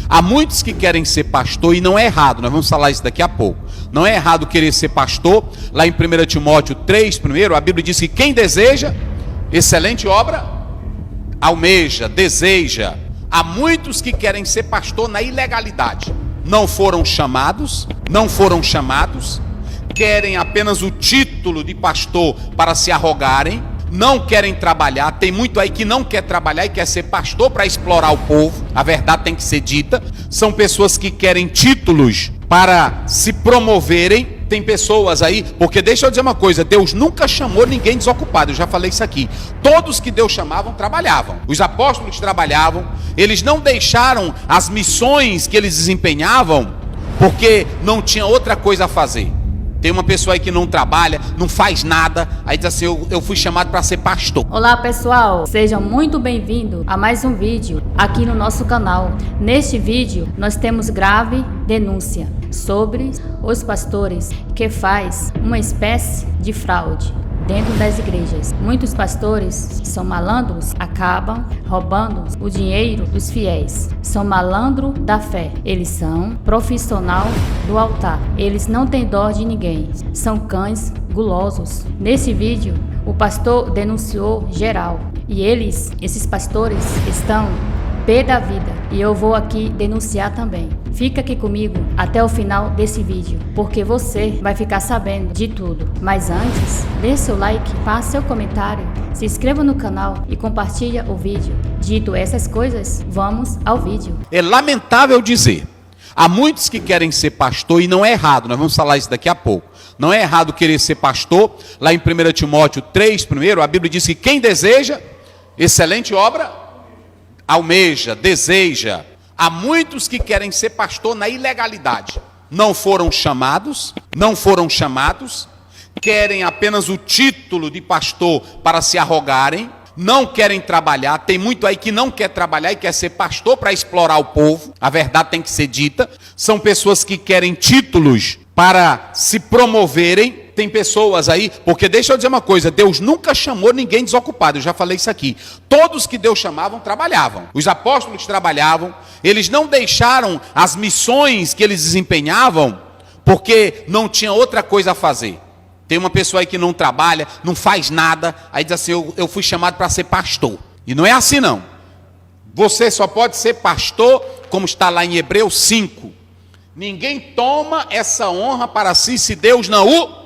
Há muitos que querem ser pastor e não é errado, nós vamos falar isso daqui a pouco. Não é errado querer ser pastor. Lá em 1 Timóteo 3, primeiro, a Bíblia diz que quem deseja excelente obra, almeja, deseja. Há muitos que querem ser pastor na ilegalidade. Não foram chamados, querem apenas o título de pastor para se arrogarem, não querem trabalhar. Tem muito aí que não quer trabalhar e quer ser pastor para explorar o povo. A verdade tem que ser dita. São pessoas que querem títulos para se promoverem. Tem pessoas aí, porque deixa eu dizer uma coisa, Deus nunca chamou ninguém desocupado, eu já falei isso aqui. Todos que Deus chamavam, trabalhavam. Os apóstolos trabalhavam, eles não deixaram as missões que eles desempenhavam, porque não tinha outra coisa a fazer. Tem uma pessoa aí que não trabalha, não faz nada, aí diz assim, eu fui chamado para ser pastor. Olá pessoal, sejam muito bem-vindos a mais um vídeo aqui no nosso canal. Neste vídeo nós temos grave denúncia sobre os pastores que faz uma espécie de fraude dentro das igrejas. Muitos pastores são malandros, acabam roubando o dinheiro dos fiéis. São malandro da fé. Eles são profissional do altar. Eles não têm dó de ninguém. São cães gulosos. Nesse vídeo, o pastor denunciou geral. E esses pastores, estão pé da vida. E eu vou aqui denunciar também. Fica aqui comigo até o final desse vídeo, porque você vai ficar sabendo de tudo. Mas antes, dê seu like, passe seu comentário, se inscreva no canal e compartilha o vídeo. Dito essas coisas, vamos ao vídeo. É lamentável dizer, há muitos que querem ser pastor e não é errado, nós vamos falar isso daqui a pouco. Não é errado querer ser pastor. Lá em 1 Timóteo 3, primeiro, a Bíblia diz que quem deseja excelente obra, almeja, deseja. Há muitos que querem ser pastor na ilegalidade. Não foram chamados, querem apenas o título de pastor para se arrogarem, não querem trabalhar. Tem muito aí que não quer trabalhar e quer ser pastor para explorar o povo. A verdade tem que ser dita. São pessoas que querem títulos para se promoverem. Tem pessoas aí, porque deixa eu dizer uma coisa, Deus nunca chamou ninguém desocupado, eu já falei isso aqui. Todos que Deus chamavam, trabalhavam. Os apóstolos trabalhavam, eles não deixaram as missões que eles desempenhavam, porque não tinha outra coisa a fazer. Tem uma pessoa aí que não trabalha, não faz nada, aí diz assim, eu fui chamado para ser pastor. E não é assim não. Você só pode ser pastor, como está lá em Hebreus 5. Ninguém toma essa honra para si se Deus não o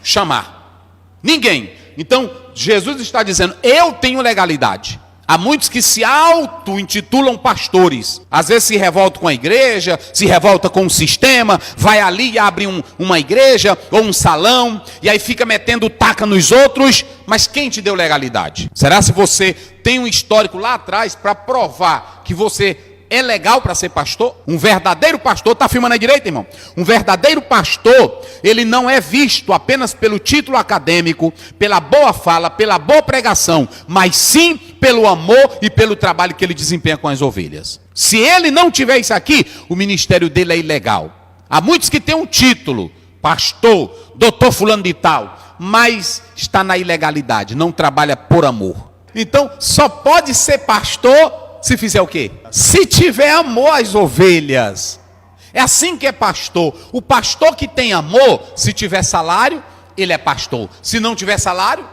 chamar. Ninguém. Então, Jesus está dizendo, eu tenho legalidade. Há muitos que se auto-intitulam pastores. Às vezes se revoltam com a igreja, se revolta com o sistema, vai ali e abre uma igreja ou um salão, e aí fica metendo taca nos outros. Mas quem te deu legalidade? Será se você tem um histórico lá atrás para provar que você é legal para ser pastor? Um verdadeiro pastor, está filmando à direita, irmão? Um verdadeiro pastor, ele não é visto apenas pelo título acadêmico, pela boa fala, pela boa pregação, mas sim pelo amor e pelo trabalho que ele desempenha com as ovelhas. Se ele não tiver isso aqui, o ministério dele é ilegal. Há muitos que têm um título, pastor, doutor fulano de tal, mas está na ilegalidade, não trabalha por amor. Então, só pode ser pastor se fizer o quê? Se tiver amor às ovelhas. É assim que é pastor. O pastor que tem amor, se tiver salário, ele é pastor. Se não tiver salário,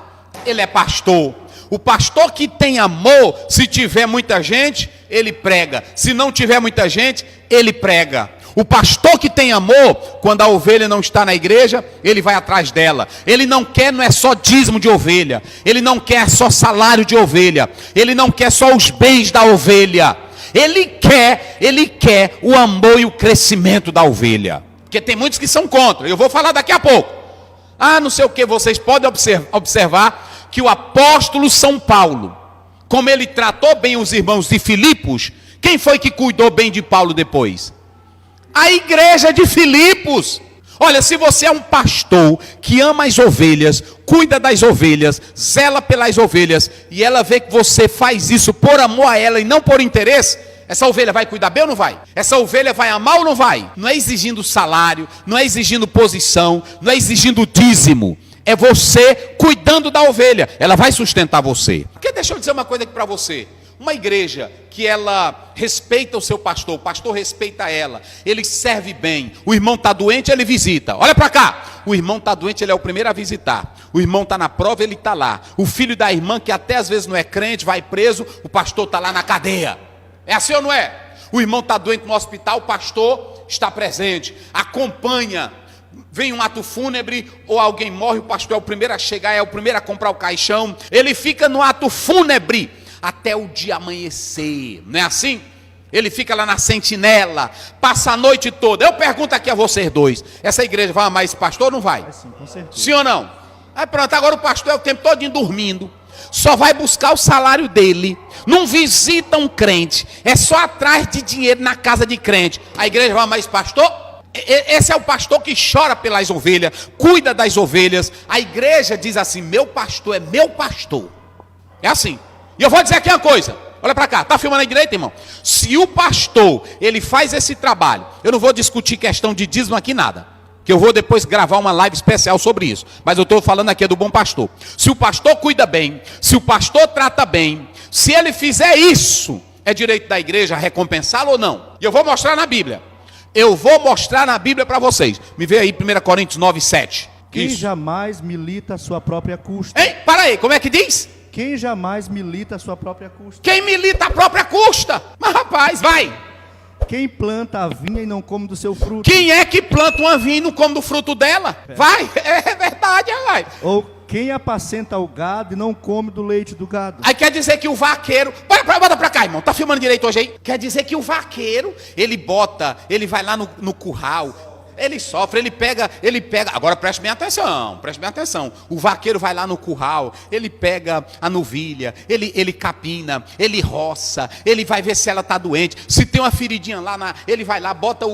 ele é pastor. O pastor que tem amor, se tiver muita gente, ele prega. Se não tiver muita gente, ele prega. O pastor que tem amor, quando a ovelha não está na igreja, ele vai atrás dela. Ele não quer, não é só dízimo de ovelha. Ele não quer só salário de ovelha. Ele não quer só os bens da ovelha. Ele quer o amor e o crescimento da ovelha. Porque tem muitos que são contra. Eu vou falar daqui a pouco. Não sei o que, vocês podem observar que o apóstolo São Paulo, como ele tratou bem os irmãos de Filipos, quem foi que cuidou bem de Paulo depois? A igreja de Filipos. Olha, se você é um pastor que ama as ovelhas, cuida das ovelhas, zela pelas ovelhas, e ela vê que você faz isso por amor a ela e não por interesse, essa ovelha vai cuidar bem ou não vai? Essa ovelha vai amar ou não vai? Não é exigindo salário, não é exigindo posição, não é exigindo dízimo. É você cuidando da ovelha, ela vai sustentar você. Porque deixa eu dizer uma coisa aqui para você. Uma igreja que ela respeita o seu pastor, o pastor respeita ela, ele serve bem, o irmão está doente, ele visita. Olha para cá, o irmão está doente, ele é o primeiro a visitar. O irmão está na prova, ele está lá. O filho da irmã, que até às vezes não é crente, vai preso, o pastor está lá na cadeia. É assim ou não é? O irmão está doente no hospital, o pastor está presente, acompanha. Vem um ato fúnebre, ou alguém morre, o pastor é o primeiro a chegar, é o primeiro a comprar o caixão. Ele fica no ato fúnebre até o dia amanhecer, não é assim? Ele fica lá na sentinela, passa a noite toda. Eu pergunto aqui a vocês dois, essa igreja vai amar esse pastor ou não vai? Vai sim, com certeza. Sim ou não? Aí pronto, agora o pastor é o tempo todo dormindo, só vai buscar o salário dele, não visita um crente, é só atrás de dinheiro na casa de crente. A igreja vai amar esse pastor? Esse é o pastor que chora pelas ovelhas, cuida das ovelhas. A igreja diz assim: meu pastor é meu pastor. É assim. E eu vou dizer aqui uma coisa, olha para cá, tá filmando aí direito, irmão? Se o pastor, ele faz esse trabalho, eu não vou discutir questão de dízimo aqui nada, que eu vou depois gravar uma live especial sobre isso, mas eu estou falando aqui do bom pastor. Se o pastor cuida bem, se o pastor trata bem, se ele fizer isso, é direito da igreja recompensá-lo ou não? E eu vou mostrar na Bíblia. Eu vou mostrar na Bíblia para vocês. Me vê aí 1 Coríntios 9, 7. Quem Isso. jamais milita a sua própria custa? Ei, para aí, como é que diz? Quem jamais milita a sua própria custa? Quem milita a própria custa. Mas rapaz, vai. Quem planta a vinha e não come do seu fruto? Quem é que planta uma vinha e não come do fruto dela? Vai, é verdade, vai. Ou quem apacenta o gado e não come do leite do gado? Aí quer dizer que o vaqueiro... Bota pra cá, irmão, tá filmando direito hoje aí? Quer dizer que o vaqueiro, ele vai lá no curral, ele sofre, ele pega, agora preste bem atenção, o vaqueiro vai lá no curral, ele pega a novilha, ele capina, ele roça, ele vai ver se ela está doente, se tem uma feridinha lá, ele vai lá, bota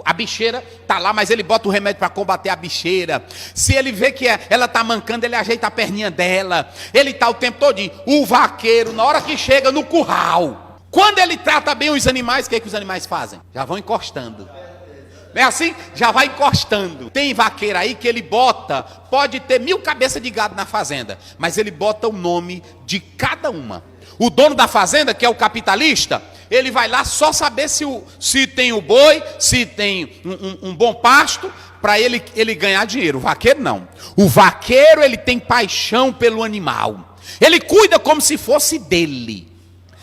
a bicheira, tá lá, mas ele bota o remédio para combater a bicheira, se ele vê que ela está mancando, ele ajeita a perninha dela, ele está o tempo todinho. O vaqueiro, na hora que chega no curral, quando ele trata bem os animais, o que os animais fazem? Já vão encostando. Não é assim? Já vai encostando. Tem vaqueiro aí que ele bota, pode ter 1000 cabeças de gado na fazenda, mas ele bota o nome de cada uma. O dono da fazenda, que é o capitalista, ele vai lá só saber se tem o boi, se tem um bom pasto, para ele ganhar dinheiro. O vaqueiro não. O vaqueiro, ele tem paixão pelo animal. Ele cuida como se fosse dele.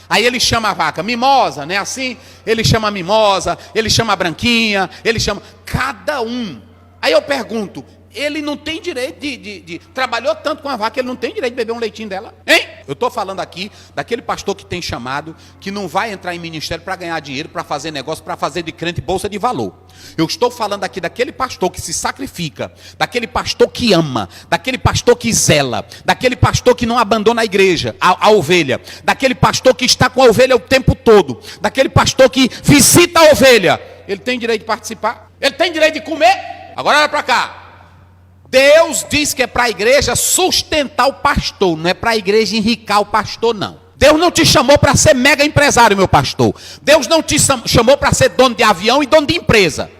Aí ele chama a vaca mimosa, né? Assim, ele chama a mimosa, ele chama a branquinha, ele chama cada um. Aí eu pergunto, ele não tem direito de trabalhou tanto com a vaca, ele não tem direito de beber um leitinho dela, hein? Eu estou falando aqui daquele pastor que tem chamado, que não vai entrar em ministério para ganhar dinheiro, para fazer negócio, para fazer de crente bolsa de valor. Eu estou falando aqui daquele pastor que se sacrifica, daquele pastor que ama, daquele pastor que zela, daquele pastor que não abandona a igreja, a ovelha, daquele pastor que está com a ovelha o tempo todo, daquele pastor que visita a ovelha. Ele tem direito de participar? Ele tem direito de comer? Agora olha para cá. Deus diz que é para a igreja sustentar o pastor, não é para a igreja enricar o pastor, não. Deus não te chamou para ser mega empresário, meu pastor. Deus não te chamou para ser dono de avião e dono de empresa.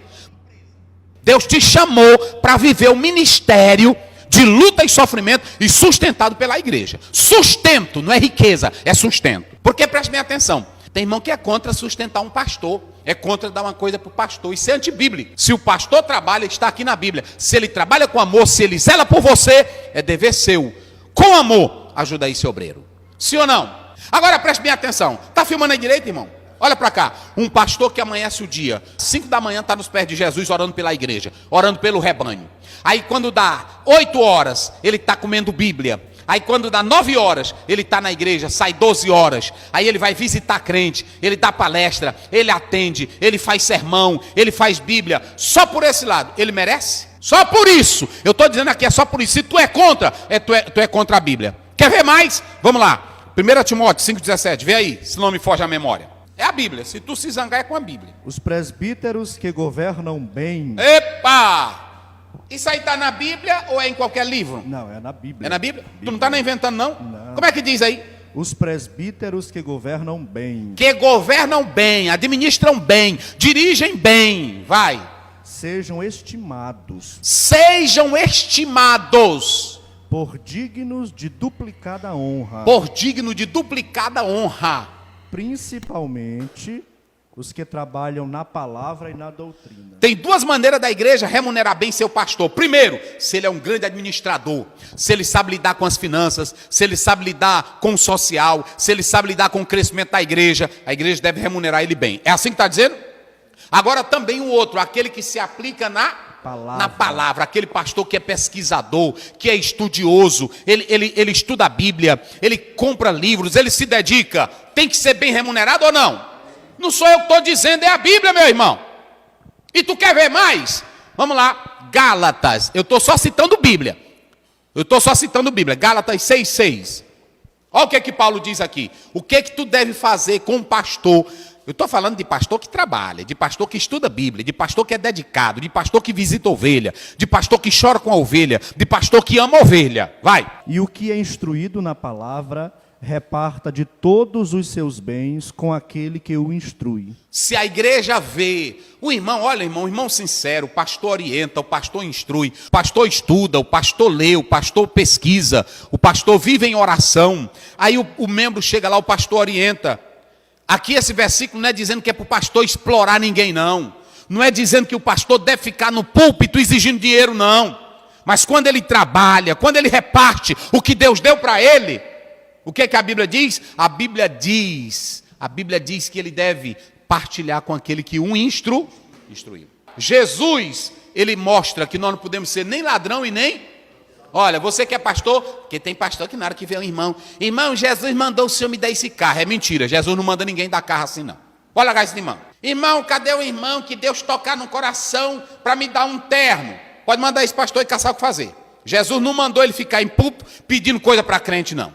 Deus te chamou para viver o ministério de luta e sofrimento e sustentado pela igreja. Sustento, não é riqueza, é sustento. Porque preste bem atenção. Tem irmão que é contra sustentar um pastor, é contra dar uma coisa para o pastor, isso é antibíblico. Se o pastor trabalha, está aqui na Bíblia, se ele trabalha com amor, se ele zela por você, é dever seu, com amor, ajuda esse obreiro, sim ou não? Agora preste bem atenção, está filmando aí direito, irmão? Olha para cá, um pastor que amanhece o dia, 5 da manhã está nos pés de Jesus, orando pela igreja, orando pelo rebanho. Aí quando dá 8 horas, ele está comendo Bíblia. Aí quando dá 9 horas, ele está na igreja, sai 12 horas. Aí ele vai visitar crente, ele dá palestra, ele atende, ele faz sermão, ele faz Bíblia. Só por esse lado, ele merece? Só por isso. Eu estou dizendo aqui, é só por isso. Se tu é contra, tu é contra a Bíblia. Quer ver mais? Vamos lá. 1 Timóteo 5,17, vê aí, se não me foge a memória. É a Bíblia, se tu se zangar é com a Bíblia. Os presbíteros que governam bem... Epa! Isso aí está na Bíblia ou é em qualquer livro? Não, é na Bíblia. É na Bíblia? Tu não está inventando não? Não. Como é que diz aí? Os presbíteros que governam bem. Que governam bem, administram bem, dirigem bem. Vai. Sejam estimados. Sejam estimados. Por dignos de duplicada honra. Por digno de duplicada honra. principalmente os que trabalham na palavra e na doutrina. Tem duas maneiras da igreja remunerar bem seu pastor. Primeiro, se ele é um grande administrador, se ele sabe lidar com as finanças, se ele sabe lidar com o social, se ele sabe lidar com o crescimento da igreja, a igreja deve remunerar ele bem. É assim que está dizendo? Agora também o outro, aquele que se aplica na palavra, aquele pastor que é pesquisador, que é estudioso, ele estuda a Bíblia, ele compra livros, ele se dedica, tem que ser bem remunerado ou não? Não sou eu que estou dizendo, é a Bíblia, meu irmão. E tu quer ver mais? Vamos lá, Gálatas, eu estou só citando Bíblia. Gálatas 6,6. Olha o que Paulo diz aqui. O que tu deve fazer com um pastor? Eu estou falando de pastor que trabalha, de pastor que estuda a Bíblia, de pastor que é dedicado, de pastor que visita a ovelha, de pastor que chora com a ovelha, de pastor que ama a ovelha. Vai. E o que é instruído na palavra, reparta de todos os seus bens com aquele que o instrui. Se a igreja vê, o irmão, olha irmão, o irmão sincero, o pastor orienta, o pastor instrui, o pastor estuda, o pastor lê, o pastor pesquisa, o pastor vive em oração, aí o membro chega lá, o pastor orienta. Aqui esse versículo não é dizendo que é para o pastor explorar ninguém, não. Não é dizendo que o pastor deve ficar no púlpito exigindo dinheiro, não. Mas quando ele trabalha, quando ele reparte o que Deus deu para ele, o que é que a Bíblia diz? A Bíblia diz que ele deve partilhar com aquele que o instruiu. Jesus, ele mostra que nós não podemos ser nem ladrão e nem... Olha, você que é pastor, porque tem pastor que na hora que vê um irmão, Jesus mandou o senhor me dar esse carro. É mentira, Jesus não manda ninguém dar carro assim não. Olha lá esse irmão. Irmão, cadê o irmão que Deus tocar no coração para me dar um terno? Pode mandar esse pastor e caçar o que fazer. Jesus não mandou ele ficar em púlpito pedindo coisa para crente não.